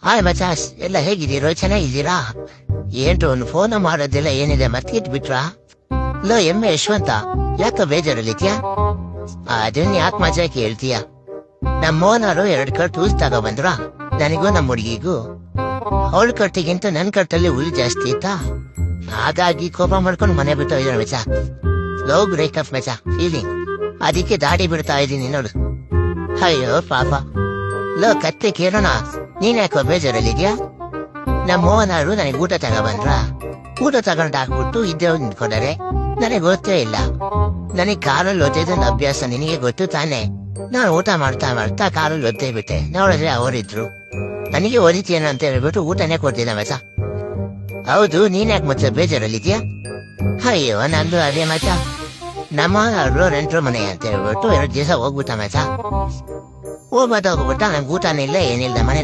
Hi ಮಚಾಸ್, ಎಲ್ಲ ಹೇಗಿದ್ದೀರೋ? ಚೆನ್ನಾಗಿದ್ದೀರಾ? ಏನ್ರು ಒಂದು ಫೋನ್ ಮಾಡೋದಿಲ್ಲ, ಏನಿದೆ ಮತ್ತೆ ಇಟ್ಬಿಟ್ರಾ? ಲೋ ಎಮ್ಮೆ ಯಶವಂತ, ಯಾಕ ಬೇಜಾರಲ್ಲಿದ್ಯಾ? ಅದನ್ನ ಯಾಕೆ ಮಜಾ ಕೇಳ್ತೀಯ? ನಮ್ಮ ಮೋನಾರು 2 ಕಟ್ ಹುಲ್ ತಗೊಬಂದ್ರ, ನನಗೂ ನಮ್ಮ ಹುಡುಗಿಗೂ. ಅವಳ ಕಟ್ಟಿಗಿಂತ ನನ್ ಕಟ್ಟಲ್ಲಿ ಹುಲ್ ಜಾಸ್ತಿ ಇತ್ತಾ, ಹಾಗಾಗಿ ಕೋಪ ಮಾಡ್ಕೊಂಡು ಮನೆ ಬಿಟ್ಟು ಹೋಯ್ದ ಮಚ. ಲೋ ಬ್ರೇಕಪ್ ಮಚ, ಫೀಲಿಂಗ್. ಅದಕ್ಕೆ ದಾಡಿ ಬಿಡ್ತಾ ಇದೀನಿ ನೋಡು. ಅಯ್ಯೋ ಪಾಪ. ಲೋ ಕತ್ತೆ ಕೇಳೋಣ, ನೀನ್ ಯಾಕೋ ಬೇಜಾರಲ್ಲಿದ್ಯಾ? ನಮ್ಮ ಮೋಹನಾರು ನನಗೆ ಊಟ ತಗೊಬಂದ್ರ, ಊಟ ತಗೊಂಡು ಹಾಕ್ಬಿಟ್ಟು ಇದ್ದೇ ನಿಂತ್ಕೊಂಡರೆ. ನನಗೆ ಗೊತ್ತೇ ಇಲ್ಲ. ನನಗೆ ಕಾರಲ್ಲಿ ಓದಿದ್ದೊಂದು ಅಭ್ಯಾಸ, ನಿನಗೆ ಗೊತ್ತು ತಾನೆ. ನಾನು ಊಟ ಮಾಡ್ತಾ ಮಾಡ್ತಾ ಕಾರಲ್ಲಿ ಒತ್ತೇ ಬಿಟ್ಟೆ. ನೋಡಿದ್ರೆ ಅವರಿದ್ರು. ನನಗೆ ಓದಿತೀಯನ ಅಂತ ಹೇಳ್ಬಿಟ್ಟು ಊಟನೇ ಕೊಡ್ತಿದ್ದ ಮಚ. ಹೌದು, ನೀನ್ ಯಾಕೆ ಮಚ್ಚ ಬೇಜಾರಲ್ಲಿದ್ಯಾ? ಅಯ್ಯೋ ನಂದು ಅದೇ ಮಚ. ನಮ್ಮ ನೆಂಟ್ರು ಮನೆ ಅಂತ ಹೇಳ್ಬಿಟ್ಟು 2 ದಿವಸ ಹೋಗ್ಬಿಟ್ಟ ಮಚ. ಹೋಗ್ಬಿಟ್ಟ ನಂಗೆ ಊಟನೇ ಇಲ್ಲ ಏನಿಲ್ಲ ಮನೆ